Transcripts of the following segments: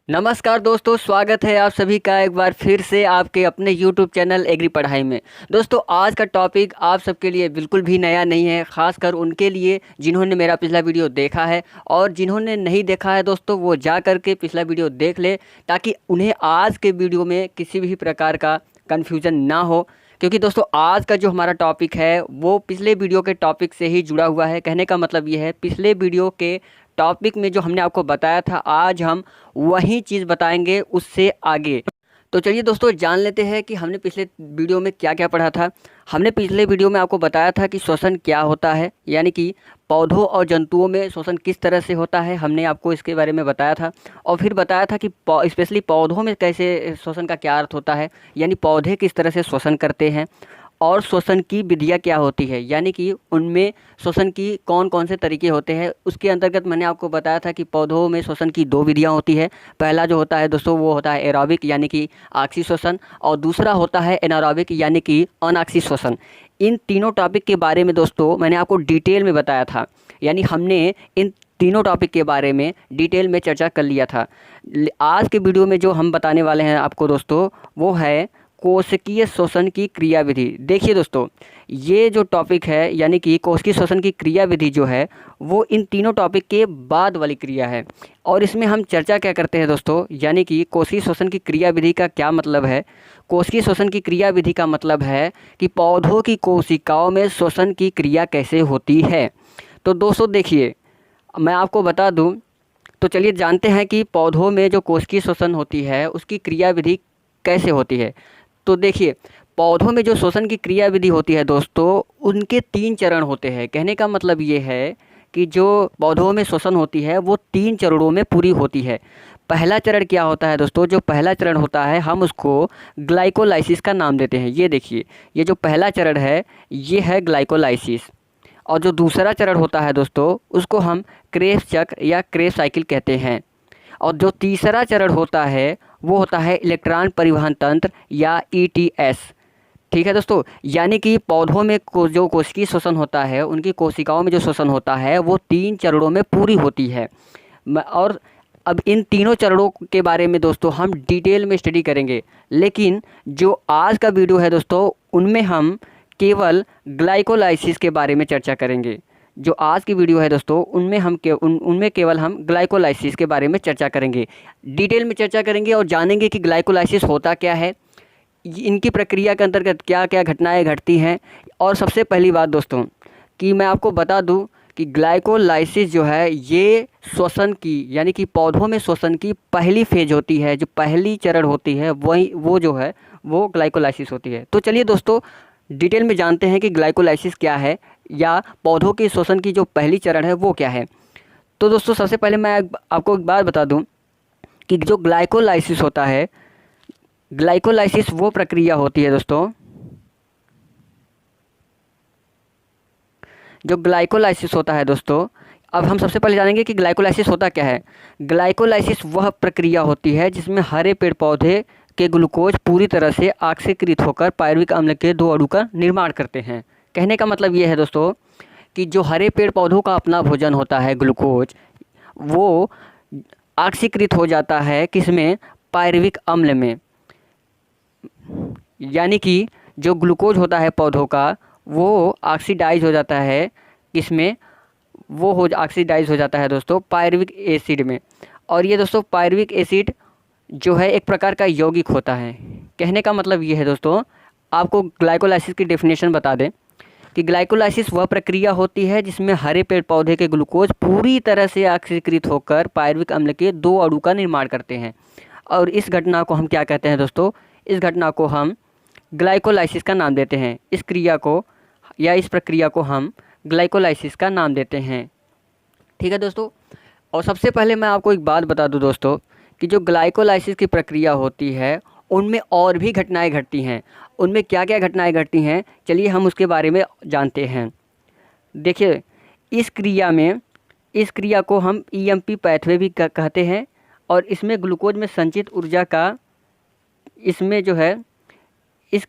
नमस्कार दोस्तों, स्वागत है आप सभी का एक बार फिर से आपके अपने YouTube चैनल एग्री पढ़ाई में। दोस्तों, आज का टॉपिक आप सबके लिए बिल्कुल भी नया नहीं है, खासकर उनके लिए जिन्होंने मेरा पिछला वीडियो देखा है। और जिन्होंने नहीं देखा है दोस्तों, वो जा कर के पिछला वीडियो देख ले, ताकि उन्हें आज के वीडियो में किसी भी प्रकार का कन्फ्यूज़न ना हो। क्योंकि दोस्तों, आज का जो हमारा टॉपिक है वो पिछले वीडियो के टॉपिक से ही जुड़ा हुआ है। कहने का मतलब ये है, पिछले वीडियो के टॉपिक में जो हमने आपको बताया था, आज हम वही चीज़ बताएंगे उससे आगे। तो चलिए दोस्तों, जान लेते हैं कि हमने पिछले वीडियो में क्या क्या पढ़ा था। हमने पिछले वीडियो में आपको बताया था कि श्वसन क्या होता है, यानी कि पौधों और जंतुओं में श्वसन किस तरह से होता है, हमने आपको इसके बारे में बताया था। और फिर बताया था कि स्पेशली पौधों में कैसे श्वसन का क्या अर्थ होता है, यानी पौधे किस तरह से श्वसन करते हैं, और श्वसन की विधियाँ क्या होती है, यानी कि उनमें श्वसन की कौन कौन से तरीके होते हैं। उसके अंतर्गत मैंने आपको बताया था कि पौधों में श्वसन की दो विधियाँ होती है। पहला जो होता है दोस्तों, वो होता है एरोबिक यानी कि ऑक्सी श्वसन, और दूसरा होता है एनारोबिक यानी कि अनऑक्सी श्वसन। इन तीनों टॉपिक के बारे में दोस्तों मैंने आपको डिटेल में बताया था, यानी हमने इन तीनों टॉपिक के बारे में डिटेल में चर्चा कर लिया था। आज के वीडियो में जो हम बताने वाले हैं आपको दोस्तों, वो है कोशिकीय श्वसन की क्रिया विधि। देखिए दोस्तों, ये जो टॉपिक है यानी कि कोशिकीय श्वसन की क्रिया विधि जो है, वो इन तीनों टॉपिक के बाद वाली क्रिया है। और इसमें हम चर्चा क्या करते हैं दोस्तों, यानी कि कोशिकीय श्वसन की क्रिया विधि का क्या मतलब है। कोशिकीय श्वसन की क्रिया विधि का मतलब है कि पौधों की कोशिकाओं में श्वसन की क्रिया कैसे होती है। तो दोस्तों देखिए, मैं आपको बता दूं, तो चलिए जानते हैं कि पौधों में जो कोशिकीय श्वसन होती है उसकी क्रिया विधि कैसे होती है। तो देखिए, पौधों में जो श्वसन की क्रिया विधि होती है दोस्तों, उनके 3 चरण होते हैं। कहने का मतलब ये है कि जो पौधों में श्वसन होती है वो 3 चरणों में पूरी होती है। पहला चरण क्या होता है दोस्तों, जो पहला चरण होता है हम उसको ग्लाइकोलाइसिस का नाम देते हैं। ये देखिए, ये जो पहला चरण है ये है ग्लाइकोलाइसिस। और जो दूसरा चरण होता है दोस्तों, उसको हम क्रेब्स चक्र या क्रेब्स साइकिल कहते हैं। और जो तीसरा चरण होता है वो होता है इलेक्ट्रॉन परिवहन तंत्र या ईटीएस। ठीक है दोस्तों, यानी कि पौधों में जो कोशिकीय श्वसन होता है, उनकी कोशिकाओं में जो श्वसन होता है वो 3 चरणों में पूरी होती है। और अब इन तीनों चरणों के बारे में दोस्तों हम डिटेल में स्टडी करेंगे, लेकिन जो आज का वीडियो है दोस्तों, उनमें हम केवल ग्लाइकोलाइसिस के बारे में चर्चा करेंगे। जो आज की वीडियो है दोस्तों, उनमें केवल हम ग्लाइकोलाइसिस के बारे में चर्चा करेंगे, डिटेल में चर्चा करेंगे और जानेंगे कि ग्लाइकोलाइसिस होता क्या है, इनकी प्रक्रिया के अंतर्गत क्या क्या घटनाएं घटती हैं। और सबसे पहली बात दोस्तों, कि मैं आपको बता दूं कि ग्लाइकोलाइसिस जो है ये श्वसन की, यानी कि पौधों में श्वसन की पहली फेज होती है, जो पहली चरण होती है वही वो जो है वो ग्लाइकोलाइसिस होती है। तो चलिए दोस्तों, डिटेल में जानते हैं कि ग्लाइकोलाइसिस क्या है, या पौधों के श्वसन की जो पहली चरण है वो क्या है। तो दोस्तों, सबसे पहले मैं आपको एक बात बता दूं कि जो ग्लाइकोलाइसिस होता है, ग्लाइकोलाइसिस वो प्रक्रिया होती है दोस्तों, जो ग्लाइकोलाइसिस होता है दोस्तों, अब हम सबसे पहले जानेंगे कि ग्लाइकोलाइसिस होता क्या है। ग्लाइकोलाइसिस वह प्रक्रिया होती है जिसमें हरे पेड़ पौधे के ग्लूकोज पूरी तरह से ऑक्सीकृत होकर पायरुविक अम्ल के 2 अणु का निर्माण करते हैं। कहने का मतलब ये है दोस्तों कि जो हरे पेड़ पौधों का अपना भोजन होता है ग्लूकोज, वो ऑक्सीकृत हो जाता है किसमें, पायरुविक अम्ल में। यानी कि जो ग्लूकोज होता है पौधों का, वो ऑक्सीडाइज हो जाता है किसमें, वो ऑक्सीडाइज हो जाता है दोस्तों पायरुविक एसिड में। और ये दोस्तों पायरुविक एसिड जो है एक प्रकार का यौगिक होता है। कहने का मतलब ये है दोस्तों, आपको ग्लाइकोलाइसिस की डेफिनेशन बता दें कि ग्लाइकोलाइसिस वह प्रक्रिया होती है जिसमें हरे पेड़ पौधे के ग्लूकोज पूरी तरह से ऑक्सीकृत होकर पायरुविक अम्ल के 2 अणु का निर्माण करते हैं। और इस घटना को हम क्या कहते हैं दोस्तों, इस घटना को हम ग्लाइकोलाइसिस का नाम देते हैं। इस क्रिया को या इस प्रक्रिया को हम ग्लाइकोलाइसिस का नाम देते हैं। ठीक है दोस्तों, और सबसे पहले मैं आपको एक बात बता दूं दोस्तों कि जो ग्लाइकोलाइसिस की प्रक्रिया होती है उनमें और भी घटनाएं घटती हैं। उनमें क्या क्या घटनाएं घटती हैं, चलिए हम उसके बारे में जानते हैं। देखिए, इस क्रिया को हम ईएमपी पैथवे भी कहते हैं। और इसमें ग्लूकोज में संचित ऊर्जा का, इसमें जो है इस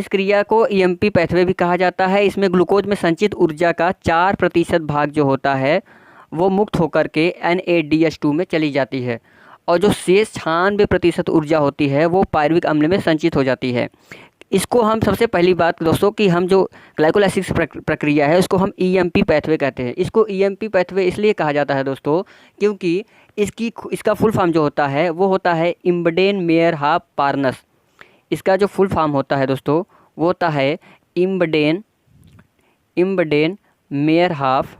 क्रिया को ईएमपी पैथवे भी कहा जाता है। इसमें ग्लूकोज में संचित ऊर्जा का 4% भाग जो होता है वो मुक्त होकर के NADH2 में चली जाती है और जो शेष 96% ऊर्जा होती है वो पायरुविक अम्ल में संचित हो जाती है। इसको हम सबसे पहली बात दोस्तों कि हम जो ग्लाइकोलाइसिस प्रक्रिया है उसको हम EMP पैथवे कहते हैं। इसको EMP पैथवे इसलिए कहा जाता है दोस्तों क्योंकि इसका फुल फॉर्म जो होता है वो होता है इम्बडेन मेयर हाफ पार्नस। इसका जो फुल फॉर्म होता है दोस्तों वो होता है इम्बडेन मेयर हाफ।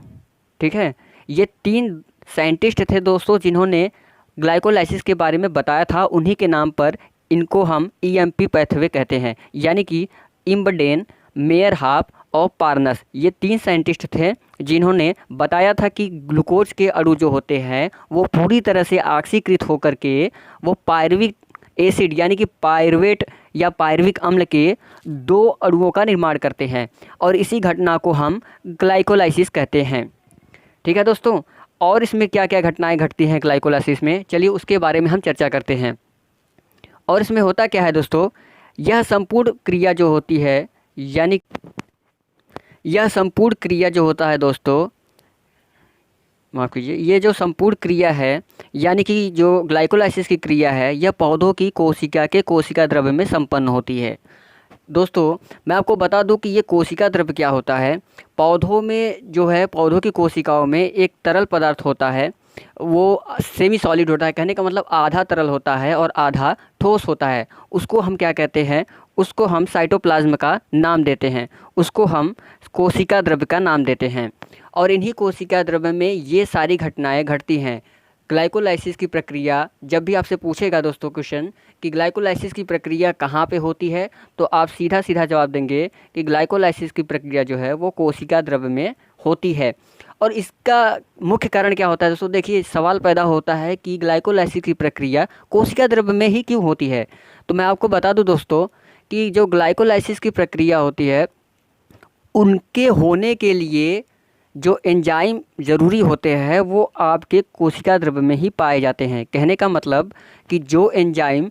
ठीक है, ये 3 साइंटिस्ट थे दोस्तों जिन्होंने ग्लाइकोलाइसिस के बारे में बताया था, उन्हीं के नाम पर इनको हम EMP पैथवे कहते हैं, यानी कि इम्बडेन, मेयर हाफ और पार्नस। ये 3 साइंटिस्ट थे जिन्होंने बताया था कि ग्लूकोज के अणु जो होते हैं वो पूरी तरह से ऑक्सीकृत होकर के वो पायरुविक एसिड यानी कि पायरुवेट या पायरुविक अम्ल के 2 अणुओं का निर्माण करते हैं और इसी घटना को हम ग्लाइकोलाइसिस कहते हैं। ठीक है दोस्तों, और इसमें क्या क्या घटनाएं घटती हैं ग्लाइकोलाइसिस में, चलिए उसके बारे में हम चर्चा करते हैं। और इसमें होता क्या है दोस्तों, यह संपूर्ण क्रिया जो होती है यानी यह संपूर्ण क्रिया जो होता है दोस्तों, माफ़ कीजिए, ये जो संपूर्ण क्रिया है यानी कि जो ग्लाइकोलाइसिस की क्रिया है यह पौधों की कोशिका के कोशिका द्रव्य में संपन्न होती है। दोस्तों मैं आपको बता दूं कि ये कोशिका द्रव्य क्या होता है। पौधों में जो है, पौधों की कोशिकाओं में एक तरल पदार्थ होता है, वो सेमी सॉलिड होता है, कहने का मतलब आधा तरल होता है और आधा ठोस होता है। उसको हम क्या कहते हैं, उसको हम साइटोप्लाज्म का नाम देते हैं, उसको हम कोशिका द्रव्य का नाम देते हैं। और इन्हीं कोशिका द्रव्य में ये सारी घटनाएं घटती हैं। ग्लाइकोलाइसिस की प्रक्रिया, जब भी आपसे पूछेगा दोस्तों क्वेश्चन कि ग्लाइकोलाइसिस की प्रक्रिया कहाँ पे होती है, तो आप सीधा सीधा जवाब देंगे कि ग्लाइकोलाइसिस की प्रक्रिया जो है वो कोशिका द्रव्य में होती है। और इसका मुख्य कारण क्या होता है दोस्तों, देखिए सवाल पैदा होता है कि ग्लाइकोलाइसिस की प्रक्रिया कोशिका द्रव्य में ही क्यों होती है। तो मैं आपको बता दूं दोस्तों कि जो ग्लाइकोलाइसिस की प्रक्रिया होती है उनके होने के लिए जो एंजाइम ज़रूरी होते हैं वो आपके कोशिका द्रव्य में ही पाए जाते हैं। कहने का मतलब कि जो एंजाइम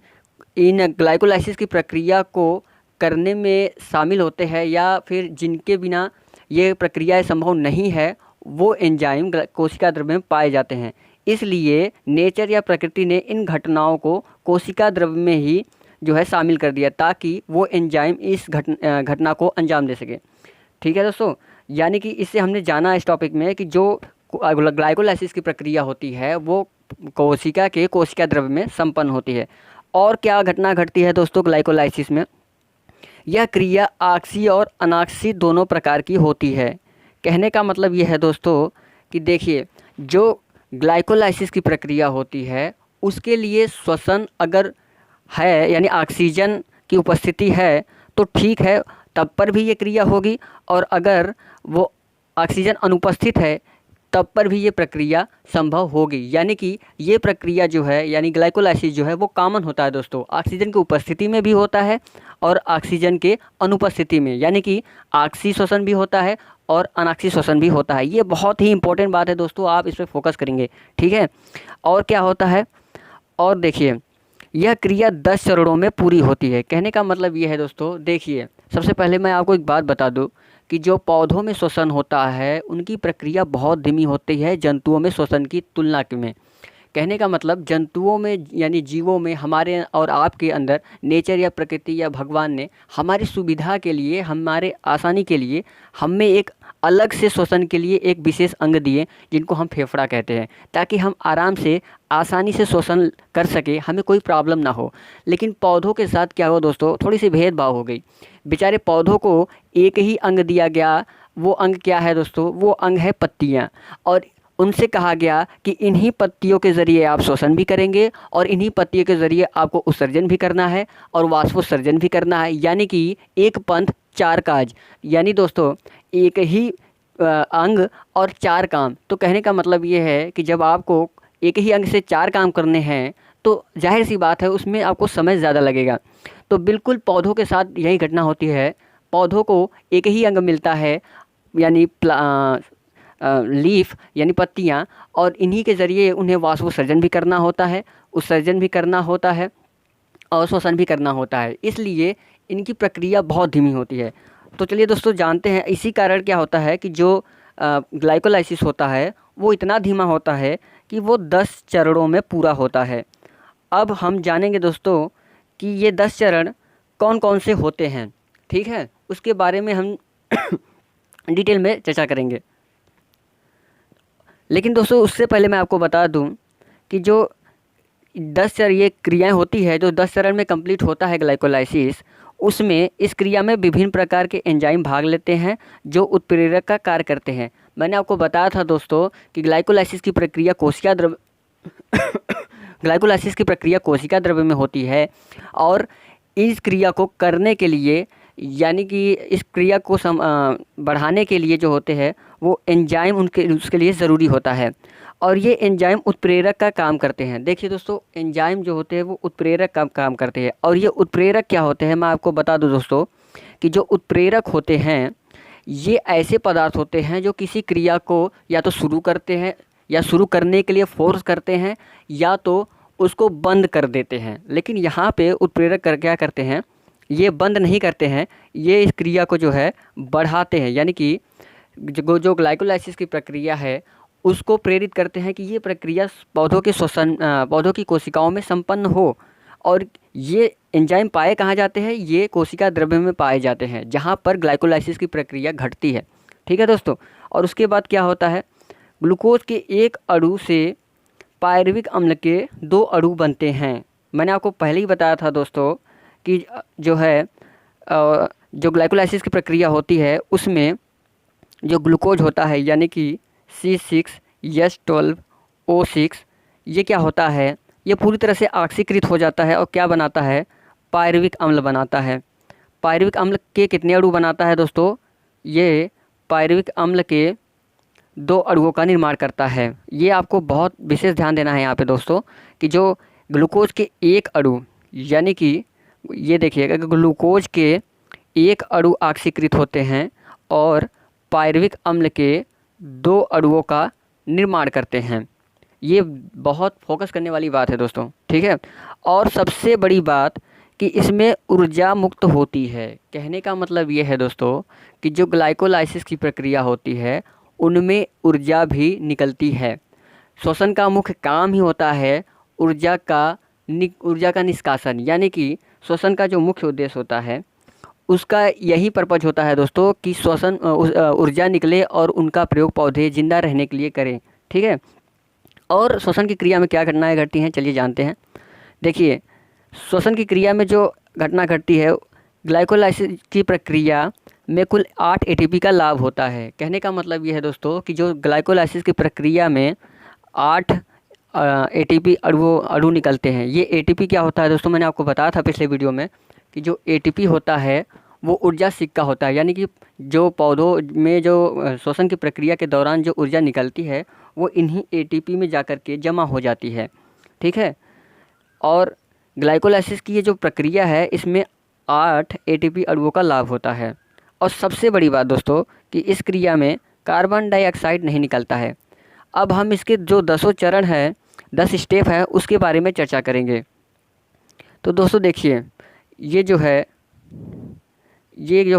इन ग्लाइकोलाइसिस की प्रक्रिया को करने में शामिल होते हैं या फिर जिनके बिना ये प्रक्रिया संभव नहीं है, वो एंजाइम कोशिका द्रव्य में पाए जाते हैं। इसलिए नेचर या प्रकृति ने इन घटनाओं को कोशिका द्रव्य में ही जो है शामिल कर दिया ताकि वो एंजाइम इस घटना को अंजाम दे सके। ठीक है दोस्तों, यानी कि इससे हमने जाना इस टॉपिक में कि जो ग्लाइकोलाइसिस की प्रक्रिया होती है वो कोशिका के कोशिका द्रव्य में संपन्न होती है। और क्या घटना घटती है दोस्तों ग्लाइकोलाइसिस में, यह क्रिया ऑक्सी और अनॉक्सी दोनों प्रकार की होती है। कहने का मतलब ये है दोस्तों कि देखिए जो ग्लाइकोलाइसिस की प्रक्रिया होती है उसके लिए श्वसन अगर है यानी ऑक्सीजन की उपस्थिति है तो ठीक है, तब पर भी ये क्रिया होगी, और अगर वो ऑक्सीजन अनुपस्थित है तब पर भी ये प्रक्रिया संभव होगी। यानी कि ये प्रक्रिया जो है यानी ग्लाइकोलाइसिस जो है वो कॉमन होता है दोस्तों, ऑक्सीजन की उपस्थिति में भी होता है और ऑक्सीजन के अनुपस्थिति में, यानी कि ऑक्सी श्वसन भी होता है और अनॉक्सी श्वसन भी होता है। ये बहुत ही इंपॉर्टेंट बात है दोस्तों, आप इस पर फोकस करेंगे। ठीक है, और क्या होता है, और देखिए यह क्रिया 10 चरणों में पूरी होती है। कहने का मतलब ये है दोस्तों, देखिए सबसे पहले मैं आपको एक बात बता दूं कि जो पौधों में श्वसन होता है उनकी प्रक्रिया बहुत धीमी होती है जंतुओं में श्वसन की तुलना में। कहने का मतलब जंतुओं में यानी जीवों में, हमारे और आपके अंदर नेचर या प्रकृति या भगवान ने हमारी सुविधा के लिए, हमारे आसानी के लिए हमें एक अलग से श्वसन के लिए एक विशेष अंग दिए जिनको हम फेफड़ा कहते हैं, ताकि हम आराम से आसानी से श्वसन कर सके, हमें कोई प्रॉब्लम ना हो। लेकिन पौधों के साथ क्या हो दोस्तों, थोड़ी सी भेदभाव हो गई। बेचारे पौधों को एक ही अंग दिया गया, वो अंग क्या है दोस्तों, वो अंग है पत्तियाँ, और उनसे कहा गया कि इन्हीं पत्तियों के ज़रिए आप श्वसन भी करेंगे और इन्हीं पत्तियों के ज़रिए आपको उत्सर्जन भी करना है और वाष्पोत्सर्जन भी करना है, यानी कि एक पंथ 4 काज। यानी दोस्तों एक ही अंग और 4 काम। तो कहने का मतलब ये है कि जब आपको एक ही अंग से 4 काम करने हैं तो जाहिर सी बात है उसमें आपको समय ज़्यादा लगेगा। तो बिल्कुल पौधों के साथ यही घटना होती है। पौधों को एक ही अंग मिलता है यानी लीफ यानी पत्तियाँ, और इन्हीं के ज़रिए उन्हें वाष्पोत्सर्जन भी करना होता है, उत्सर्जन भी करना होता है और श्वसन भी करना होता है। इसलिए इनकी प्रक्रिया बहुत धीमी होती है। तो चलिए दोस्तों जानते हैं इसी कारण क्या होता है कि जो ग्लाइकोलाइसिस होता है वो इतना धीमा होता है कि वो 10 चरणों में पूरा होता है। अब हम जानेंगे दोस्तों कि ये 10 चरण कौन कौन से होते हैं, ठीक है, उसके बारे में हम डिटेल में चर्चा करेंगे। लेकिन दोस्तों उससे पहले मैं आपको बता दूं कि जो 10 चरण ये क्रियाएं होती है, जो 10 चरण में कंप्लीट होता है ग्लाइकोलाइसिस, उसमें इस क्रिया में विभिन्न प्रकार के एंजाइम भाग लेते हैं जो उत्प्रेरक का कार्य करते हैं। मैंने आपको बताया था दोस्तों कि ग्लाइकोलाइसिस की प्रक्रिया कोशिका द्रव्य ग्लाइकोलाइसिस की प्रक्रिया कोशिका द्रव्य में होती है, और इस क्रिया को करने के लिए, यानी कि इस क्रिया को बढ़ाने के लिए जो होते हैं वो एंजाइम उसके लिए ज़रूरी होता है, और ये एंजाइम उत्प्रेरक का काम करते हैं। देखिए दोस्तों, एंजाइम जो होते हैं वो उत्प्रेरक का काम करते हैं, और ये उत्प्रेरक क्या होते हैं मैं आपको बता दूं दोस्तों कि जो उत्प्रेरक होते हैं ये ऐसे पदार्थ होते हैं जो किसी क्रिया को या तो शुरू करते हैं, या शुरू करने के लिए फोर्स करते हैं, या तो उसको बंद कर देते हैं। लेकिन यहाँ पे उत्प्रेरक क्या करते हैं, ये बंद नहीं करते हैं, ये इस क्रिया को जो है बढ़ाते हैं, यानी कि जो ग्लाइकोलाइसिस की प्रक्रिया है उसको प्रेरित करते हैं कि ये प्रक्रिया पौधों की कोशिकाओं में संपन्न हो। और ये एंजाइम पाए कहाँ जाते हैं, ये कोशिका द्रव्य में पाए जाते हैं जहाँ पर ग्लाइकोलाइसिस की प्रक्रिया घटती है, ठीक है दोस्तों। और उसके बाद क्या होता है, ग्लूकोज के एक अणु से पायरुविक अम्ल के 2 अणु बनते हैं। मैंने आपको पहले ही बताया था दोस्तों कि जो है जो ग्लाइकोलाइसिस की प्रक्रिया होती है उसमें जो ग्लूकोज होता है, यानी कि C6H12O6, ये क्या होता है, ये पूरी तरह से ऑक्सीकृत हो जाता है और क्या बनाता है, पायरुविक अम्ल बनाता है। पायरुविक अम्ल के कितने अणु बनाता है दोस्तों, ये पायरुविक अम्ल के 2 अणुओं का निर्माण करता है। ये आपको बहुत विशेष ध्यान देना है यहाँ पे दोस्तों कि जो ग्लूकोज के एक अणु, यानी कि ये देखिएगा कि ग्लूकोज के एक अणु ऑक्सीकृत होते हैं और पायरुविक अम्ल के 2 अणुओं का निर्माण करते हैं। ये बहुत फोकस करने वाली बात है दोस्तों, ठीक है। और सबसे बड़ी बात कि इसमें ऊर्जा मुक्त होती है। कहने का मतलब ये है दोस्तों कि जो ग्लाइकोलाइसिस की प्रक्रिया होती है उनमें ऊर्जा भी निकलती है। श्वसन का मुख्य काम ही होता है ऊर्जा का निष्कासन, यानी कि श्वसन का जो मुख्य उद्देश्य होता है उसका यही पर्पज होता है दोस्तों कि श्वसन ऊर्जा निकले और उनका प्रयोग पौधे जिंदा रहने के लिए करें, ठीक है। और श्वसन की क्रिया में क्या घटनाएं घटती हैं, चलिए जानते हैं। देखिए, श्वसन की क्रिया में जो घटना घटती है, ग्लाइकोलाइसिस की प्रक्रिया में कुल 8 एटीपी का लाभ होता है। कहने का मतलब ये है दोस्तों कि जो ग्लाइकोलाइसिस की प्रक्रिया में 8 एटीपी अणु निकलते हैं। ये एटीपी क्या होता है दोस्तों, मैंने आपको बताया था पिछले वीडियो में कि जो एटीपी होता है वो ऊर्जा सिक्का होता है, यानी कि जो पौधों में जो श्वसन की प्रक्रिया के दौरान जो ऊर्जा निकलती है वो इन्हीं एटीपी में जाकर के जमा हो जाती है, ठीक है। और ग्लाइकोलाइसिस की ये जो प्रक्रिया है इसमें 8 एटीपी अणुओं का लाभ होता है। और सबसे बड़ी बात दोस्तों कि इस क्रिया में कार्बन डाइऑक्साइड नहीं निकलता है। अब हम इसके जो 10 चरण हैं, 10 स्टेप हैं, उसके बारे में चर्चा करेंगे। तो दोस्तों देखिए, ये जो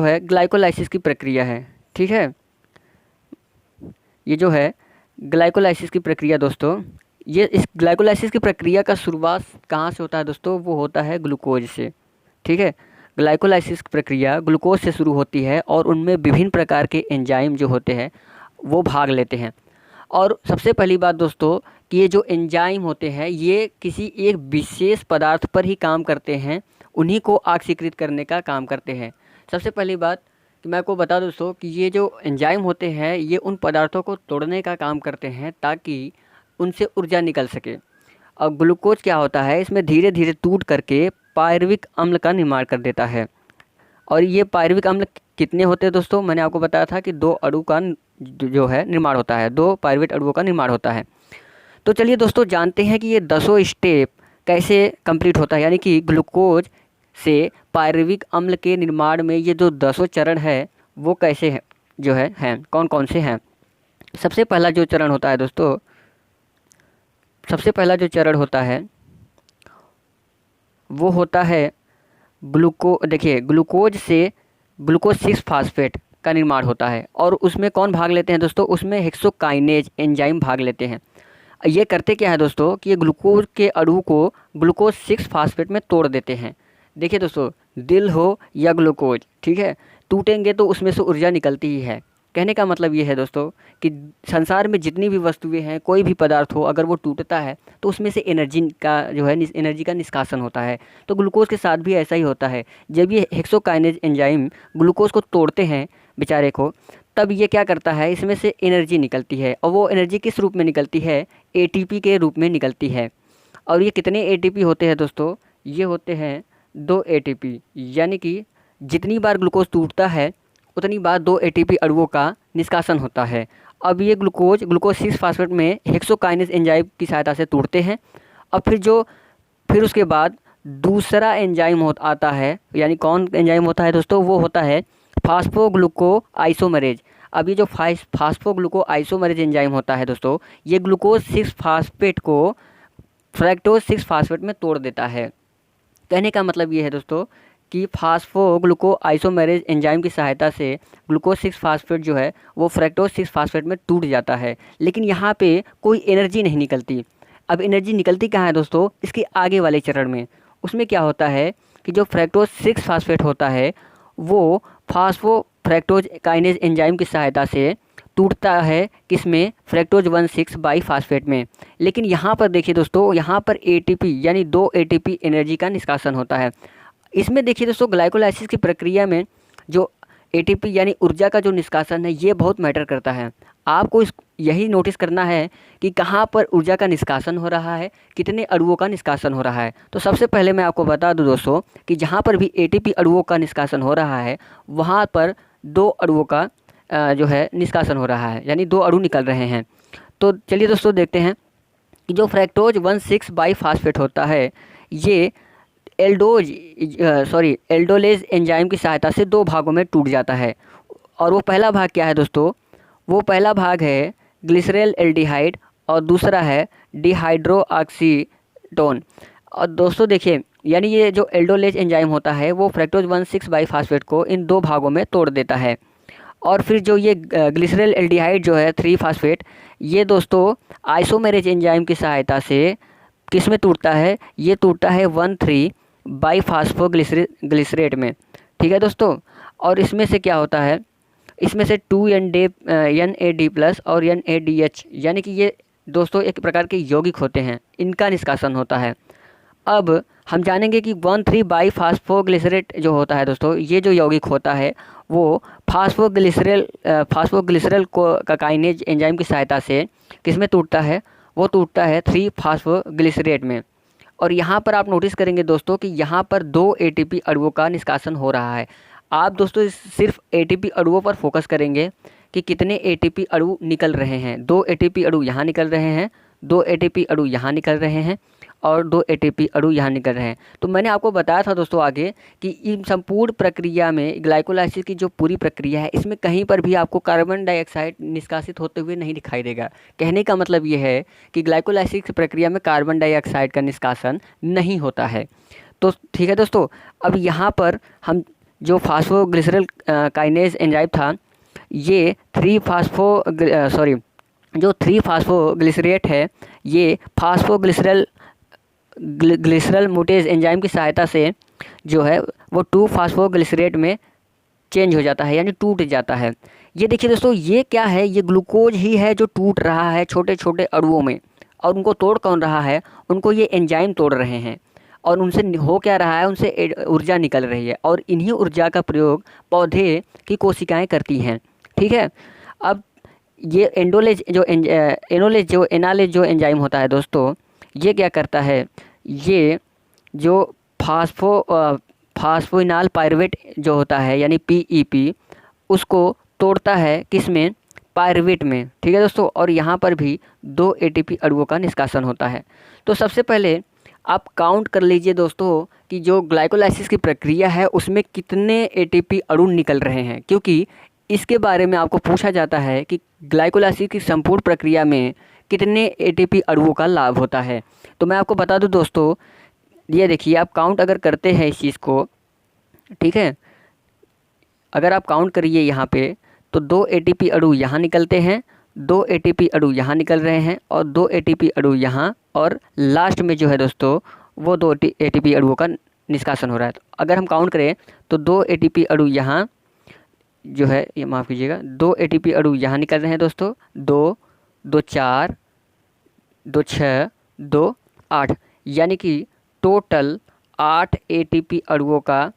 है ग्लाइकोलाइसिस की प्रक्रिया है, ठीक है। ये जो है ग्लाइकोलाइसिस की प्रक्रिया दोस्तों, ये इस ग्लाइकोलाइसिस की प्रक्रिया का शुरुआत कहाँ से होता है दोस्तों, वो होता है ग्लूकोज से, ठीक है। ग्लाइकोलाइसिस की प्रक्रिया ग्लूकोज से शुरू होती है और उनमें विभिन्न प्रकार के एंजाइम जो होते हैं वो भाग लेते हैं। और सबसे पहली बात दोस्तों कि ये जो एंजाइम होते हैं ये किसी एक विशेष पदार्थ पर ही काम करते हैं, उन्हीं को ऑक्सीकृत करने का काम करते हैं। सबसे पहली बात कि मैं आपको बता दूं दोस्तों कि ये जो एंजाइम होते हैं ये उन पदार्थों को तोड़ने का काम करते हैं ताकि उनसे ऊर्जा निकल सके। और ग्लूकोज क्या होता है, इसमें धीरे धीरे टूट करके पायरुविक अम्ल का निर्माण कर देता है। और ये पायरुविक अम्ल कितने होते हैं दोस्तों, मैंने आपको बताया था कि 2 अणु का जो है निर्माण होता है, 2 पायरुवेट अणुओं का निर्माण होता है। तो चलिए दोस्तों जानते हैं कि ये 10 स्टेप कैसे कंप्लीट होता है, यानी कि ग्लूकोज से पायरुविक अम्ल के निर्माण में ये जो 10 चरण है वो कैसे है हैं कौन कौन से हैं। सबसे पहला जो चरण होता है दोस्तों, वो होता है ग्लूकोज से ग्लूकोज 6 फास्फेट, का निर्माण होता है। और उसमें कौन भाग लेते हैं दोस्तों? उसमें हेक्सोकाइनेज एंजाइम भाग लेते हैं। ये करते क्या है दोस्तों कि ये ग्लूकोज के अणु को ग्लूकोज 6 फास्फेट में तोड़ देते हैं। देखिए दोस्तों, दिल हो या ग्लूकोज, ठीक है, टूटेंगे तो उसमें से ऊर्जा निकलती ही है। कहने का मतलब ये है दोस्तों कि संसार में जितनी भी वस्तुएं हैं, कोई भी पदार्थ हो, अगर वो टूटता है तो उसमें से एनर्जी का जो है एनर्जी का निष्कासन होता है। तो ग्लूकोज के साथ भी ऐसा ही होता है। जब ये हेक्सोकाइनेज एंजाइम ग्लूकोज को तोड़ते हैं बेचारे को, तब ये क्या करता है, इसमें से एनर्जी निकलती है। और वो एनर्जी किस रूप में निकलती है? एटीपी के रूप में निकलती है। और ये कितने एटीपी होते हैं दोस्तों? ये होते हैं 2 एटीपी। यानी कि जितनी बार ग्लूकोज टूटता है उतनी बार 2 एटीपी अणुओं का निष्कासन होता है। अब ये ग्लूकोज 6 फास्फेट में हेक्सोकाइनेज एंजाइम की सहायता से टूटते हैं। और फिर उसके बाद दूसरा एंजाइम आता है। यानी कौन एंजाइम होता है दोस्तों? वो होता है फास्फोग्लूको आइसोमरेज। अब ये जो फास्फोग्लूको आइसोमरेज एंजाइम होता है दोस्तों, ये ग्लूकोज 6 फास्फेट को फ्रैक्टोज 6 फास्फेट में तोड़ देता है। कहने का मतलब ये है दोस्तों कि फास्फोग्लूको आइसोमरेज एंजाइम की सहायता से ग्लूकोज 6 फास्फेट जो है वो फ्रैक्टोज 6 फास्फेट में टूट जाता है। लेकिन यहाँ पे कोई एनर्जी नहीं निकलती। अब एनर्जी निकलती कहाँ है दोस्तों? इसके आगे वाले चरण में। उसमें क्या होता है कि जो फ्रैक्टोज 6 फास्फेट होता है वो फ्रैक्टोज काइनेज एंजाइम की सहायता से टूटता है किसमें? फ्रैक्टोज 1,6 बाई फास्फेट में। लेकिन यहाँ पर देखिए दोस्तों, यहाँ पर एटीपी यानी 2 एटीपी एनर्जी का निष्कासन होता है। इसमें देखिए दोस्तों, ग्लाइकोलाइसिस की प्रक्रिया में जो एटीपी यानी ऊर्जा का जो निष्कासन है, ये बहुत मैटर करता है। आपको यही नोटिस करना है कि कहाँ पर ऊर्जा का निष्कासन हो रहा है, कितने अणुओं का निष्कासन हो रहा है। तो सबसे पहले मैं आपको बता दूं दोस्तों कि जहाँ पर भी एटीपी अणुओं का निष्कासन हो रहा है, वहाँ पर 2 अणुओं का जो है निष्कासन हो रहा है, यानी 2 अणु निकल रहे हैं। तो चलिए दोस्तों देखते हैं कि जो फ्रैक्टोज 1,6 बाई फास्फेट होता है, ये एल्डोलेज एंजाइम की सहायता से 2 भागों में टूट जाता है। और वो पहला भाग क्या है दोस्तों? वो पहला भाग है ग्लिसरेल एल्डिहाइड और दूसरा है डिहाइड्रोऑक्सीटोन। और दोस्तों देखिए, यानी ये जो एल्डोलेज एंजाइम होता है वो फ्रैक्टोज 1,6 बाई फास्फेट को इन 2 भागों में तोड़ देता है। और फिर जो ये ग्लिसरेल एल्डिहाइड जो है 3 फास्फेट, ये दोस्तों आइसोमेरेज एंजाइम की सहायता से किस में टूटता है? ये टूटता है 1,3 बाई फास्फोग्लिसरेट में। ठीक है दोस्तों। और इसमें से क्या होता है? इसमें से 2 प्लस और NADH, यानी कि ये दोस्तों एक प्रकार के यौगिक होते हैं, इनका निष्कासन होता है। अब हम जानेंगे कि 1,3 बाई फास्फोग्लिसरेट जो होता है दोस्तों, ये जो यौगिक होता है वो फास्फोग्लिसरल को काइनेज एंजाइम की सहायता से किस में टूटता है? वो टूटता है 3 फास्फोग्लिसरेट में। और यहाँ पर आप नोटिस करेंगे दोस्तों कि यहाँ पर 2 एटीपी अणुओं का निष्कासन हो रहा है। आप दोस्तों सिर्फ एटीपी अणुओं पर फोकस करेंगे कि कितने एटीपी अणु निकल रहे हैं। 2 एटीपी अणु यहाँ निकल रहे हैं, 2 एटीपी अणु यहाँ निकल रहे हैं और 2 एटीपी अणु यहाँ निकल रहे हैं। तो मैंने आपको बताया था दोस्तों आगे कि इन संपूर्ण प्रक्रिया में, ग्लाइकोलाइसिस की जो पूरी प्रक्रिया है, इसमें कहीं पर भी आपको कार्बन डाइऑक्साइड निष्कासित होते हुए नहीं दिखाई देगा। कहने का मतलब ये है कि ग्लाइकोलाइसिस की प्रक्रिया में कार्बन डाइऑक्साइड का निष्कासन नहीं होता है। तो ठीक है दोस्तों, अब यहाँ पर हम जो फास्फोग्लिसरल काइनेज एंजाइम था, ये 3 फास्फोग्लिसरेट है, ये ग्लिसरल मोटेज एंजाइम की सहायता से जो है वो 2 फास्फोग्लिसरेट में चेंज हो जाता है, यानी टूट जाता है। ये देखिए दोस्तों, ये क्या है? ये ग्लूकोज ही है जो टूट रहा है छोटे छोटे अणुओं में। और उनको तोड़ कौन रहा है? उनको ये एंजाइम तोड़ रहे हैं। और उनसे हो क्या रहा है? उनसे ऊर्जा निकल रही है। और इन्हीं ऊर्जा का प्रयोग पौधे की कोशिकाएं करती हैं। ठीक है। अब ये एनालेज जो एंजाइम होता है दोस्तों, ये क्या करता है? ये जो फास्फोइनाल पायरुवेट जो होता है, यानी PEP, उसको तोड़ता है किस में? पायरुवेट में। ठीक है दोस्तों। और यहाँ पर भी 2 एटीपी अणुओं का निष्कासन होता है। तो सबसे पहले आप काउंट कर लीजिए दोस्तों कि जो ग्लाइकोलाइसिस की प्रक्रिया है उसमें कितने एटीपी अणु निकल रहे हैं, क्योंकि इसके बारे में आपको पूछा जाता है कि ग्लाइकोलाइसिस की संपूर्ण प्रक्रिया में कितने एटीपी अणुओं का लाभ होता है। तो मैं आपको बता दूं दोस्तों, ये देखिए, आप काउंट अगर करते हैं इस चीज़ को, ठीक है, अगर आप काउंट करिए यहाँ पे तो 2 एटीपी अणु यहाँ निकलते हैं, 2 एटीपी अणु यहाँ निकल रहे हैं और 2 एटीपी अणु यहाँ, और लास्ट में जो है दोस्तों वो 2 एटीपी अणुओं का निष्कासन हो रहा है। तो अगर हम काउंट करें तो 2 एटीपी अणु यहाँ जो है, ये माफ़ कीजिएगा, 2 एटीपी अणु यहाँ निकल रहे हैं दोस्तों, 2 2 4 2 6 2 8, यानी कि टोटल 8 एटीपी अणुओं का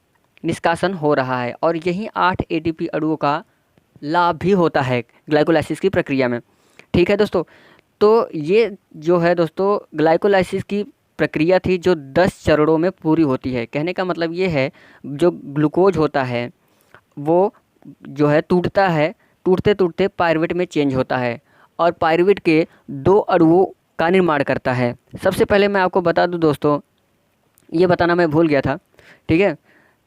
निष्कासन हो रहा है। और यही 8 एटीपी अणुओं का लाभ भी होता है ग्लाइकोलाइसिस की प्रक्रिया में। ठीक है दोस्तों, तो ये जो है दोस्तों ग्लाइकोलाइसिस की प्रक्रिया थी जो 10 चरणों में पूरी होती है। कहने का मतलब ये है, जो ग्लूकोज होता है वो जो है टूटता है, टूटते टूटते पायरुवेट में चेंज होता है और पायरुवेट के 2 अणुओं का निर्माण करता है। सबसे पहले मैं आपको बता दूं दोस्तों, ये बताना मैं भूल गया था, ठीक है,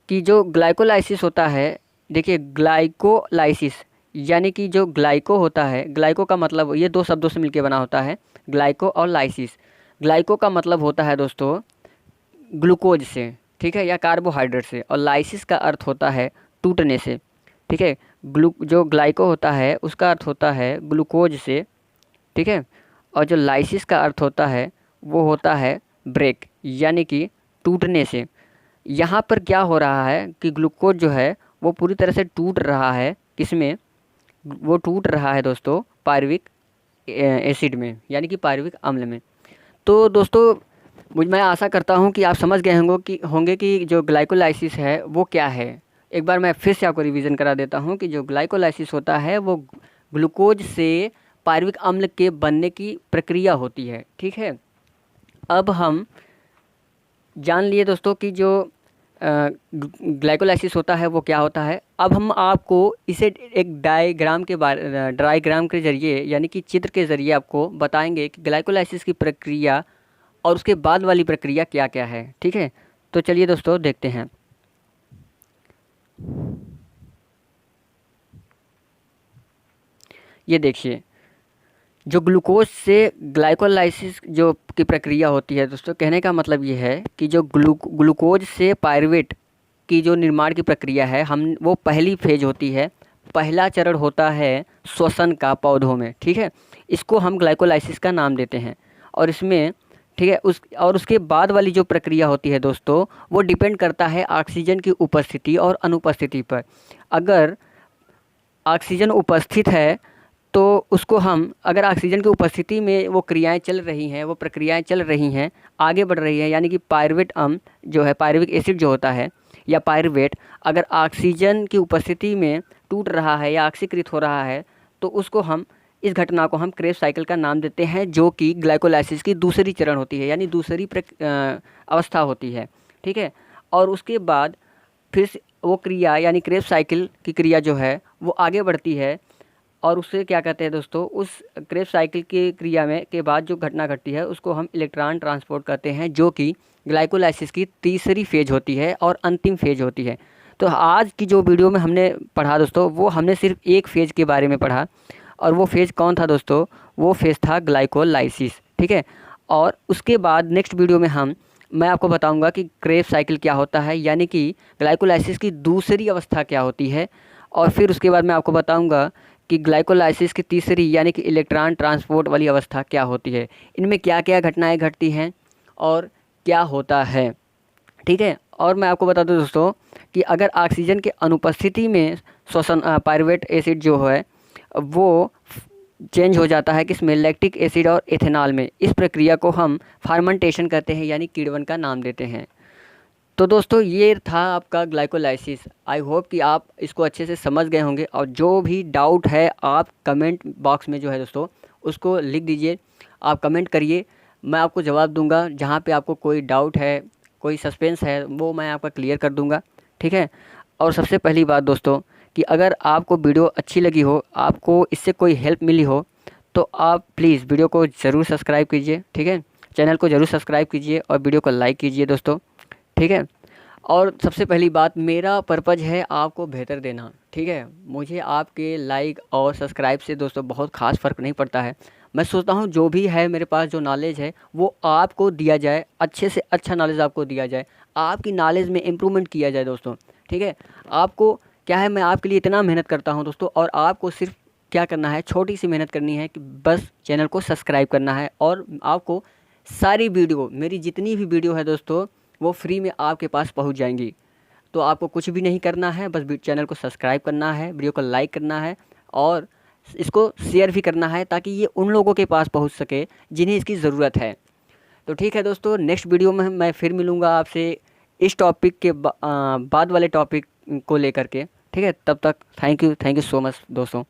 कि जो ग्लाइकोलाइसिस होता है, देखिए ग्लाइकोलाइसिस यानी कि जो ग्लाइको होता है, ग्लाइको का मतलब ये 2 शब्दों से मिलकर बना होता है, ग्लाइको और लाइसिस। ग्लाइको का मतलब होता है दोस्तों ग्लूकोज से, ठीक है, या कार्बोहाइड्रेट से, और लाइसिस का अर्थ होता है टूटने से। ठीक है, जो ग्लाइको होता है उसका अर्थ होता है ग्लूकोज से, ठीक है, और जो लाइसिस का अर्थ होता है वो होता है ब्रेक यानी कि टूटने से। यहाँ पर क्या हो रहा है कि ग्लूकोज जो है वो पूरी तरह से टूट रहा है, किसमें, वो टूट रहा है दोस्तों पायरुविक एसिड में, यानी कि पायरुविक अम्ल में। तो दोस्तों मैं आशा करता हूँ कि आप समझ गए होंगे कि जो ग्लाइकोलाइसिस है वो क्या है। एक बार मैं फिर से आपको रिवीजन करा देता हूँ कि जो ग्लाइकोलाइसिस होता है वो ग्लूकोज से पायरुविक अम्ल के बनने की प्रक्रिया होती है। ठीक है, अब हम जान लिए दोस्तों कि जो ग्लाइकोलाइसिस होता है वो क्या होता है। अब हम आपको इसे एक डायग्राम के ज़रिए यानी कि चित्र के ज़रिए आपको बताएंगे कि ग्लाइकोलाइसिस की प्रक्रिया और उसके बाद वाली प्रक्रिया क्या क्या है। ठीक है, तो चलिए दोस्तों देखते हैं। ये देखिए, जो ग्लूकोज से ग्लाइकोलाइसिस जो की प्रक्रिया होती है दोस्तों, कहने का मतलब ये है कि जो ग्लूकोज से पायरुवेट की जो निर्माण की प्रक्रिया है, हम वो पहली फेज होती है, पहला चरण होता है श्वसन का पौधों में। ठीक है, इसको हम ग्लाइकोलाइसिस का नाम देते हैं। और इसमें ठीक है उसके बाद वाली जो प्रक्रिया होती है दोस्तों, वो डिपेंड करता है ऑक्सीजन की उपस्थिति और अनुपस्थिति पर। अगर ऑक्सीजन उपस्थित है तो उसको हम, अगर ऑक्सीजन की उपस्थिति में वो क्रियाएं चल रही हैं, वो प्रक्रियाएं चल रही हैं, आगे बढ़ रही है, यानी कि पायरुवेट अम्ल जो है, पायरुविक एसिड जो होता है या पायरुवेट, अगर ऑक्सीजन की उपस्थिति में टूट रहा है या ऑक्सीकृत हो रहा है, तो उसको हम, इस घटना को हम क्रेब्स साइकिल का नाम देते हैं, जो कि ग्लाइकोलाइसिस की दूसरी चरण होती है, यानी दूसरी अवस्था होती है। ठीक है, और उसके बाद फिर वो क्रिया यानी क्रेब्स साइकिल की क्रिया जो है वो आगे बढ़ती है, और उससे क्या कहते हैं दोस्तों, उस क्रेब्स साइकिल की क्रिया में के बाद जो घटना घटती है उसको हम इलेक्ट्रॉन ट्रांसपोर्ट कहते हैं, जो कि ग्लाइकोलाइसिस की तीसरी फेज होती है और अंतिम फेज होती है। तो आज की जो वीडियो में हमने पढ़ा दोस्तों, वो हमने सिर्फ एक फेज के बारे में पढ़ा, और वो फेज कौन था दोस्तों, वो फेज था ग्लाइकोलाइसिस। ठीक है, और उसके बाद नेक्स्ट वीडियो में मैं आपको बताऊंगा कि क्रेब्स साइकिल क्या होता है, यानी कि ग्लाइकोलाइसिस की दूसरी अवस्था क्या होती है, और फिर उसके बाद मैं आपको बताऊंगा कि ग्लाइकोलाइसिस की तीसरी यानी कि इलेक्ट्रॉन ट्रांसपोर्ट वाली अवस्था क्या होती है, इनमें क्या क्या घटनाएं घटती हैं और क्या होता है। ठीक है, और मैं आपको बता दूं दोस्तों कि अगर ऑक्सीजन के अनुपस्थिति में श्वसन पायरुवेट एसिड जो है वो चेंज हो जाता है, किसमें, लैक्टिक एसिड और एथेनॉल में। इस प्रक्रिया को हम फार्मेंटेशन कहते हैं, यानी किण्वन का नाम देते हैं। तो दोस्तों ये था आपका ग्लाइकोलाइसिस। आई होप कि आप इसको अच्छे से समझ गए होंगे, और जो भी डाउट है आप कमेंट बॉक्स में जो है दोस्तों उसको लिख दीजिए, आप कमेंट करिए, मैं आपको जवाब दूंगा। जहाँ पे आपको कोई डाउट है, कोई सस्पेंस है, वो मैं आपका क्लियर कर दूंगा। ठीक है, और सबसे पहली बात दोस्तों कि अगर आपको वीडियो अच्छी लगी हो, आपको इससे कोई हेल्प मिली हो, तो आप प्लीज़ वीडियो को ज़रूर सब्सक्राइब कीजिए। ठीक है, चैनल को ज़रूर सब्सक्राइब कीजिए और वीडियो को लाइक कीजिए दोस्तों। ठीक है, और सबसे पहली बात, मेरा पर्पज़ है आपको बेहतर देना। ठीक है, मुझे आपके लाइक और सब्सक्राइब से दोस्तों बहुत ख़ास फ़र्क नहीं पड़ता है। मैं सोचता हूँ जो भी है मेरे पास, जो नॉलेज है वो आपको दिया जाए, अच्छे से अच्छा नॉलेज आपको दिया जाए, आपकी नॉलेज में इम्प्रूवमेंट किया जाए दोस्तों। ठीक है, आपको क्या है, मैं आपके लिए इतना मेहनत करता हूँ दोस्तों, और आपको सिर्फ क्या करना है, छोटी सी मेहनत करनी है कि बस चैनल को सब्सक्राइब करना है, और आपको सारी वीडियो, मेरी जितनी भी वीडियो है दोस्तों, वो फ्री में आपके पास पहुंच जाएंगी। तो आपको कुछ भी नहीं करना है, बस चैनल को सब्सक्राइब करना है, वीडियो को लाइक करना है, और इसको शेयर भी करना है, ताकि ये उन लोगों के पास पहुंच सके जिन्हें इसकी ज़रूरत है। तो ठीक है दोस्तों, नेक्स्ट वीडियो में मैं फिर मिलूँगा आपसे इस टॉपिक के बाद वाले टॉपिक को लेकर के। ठीक है, तब तक थैंक यू सो मच दोस्तों।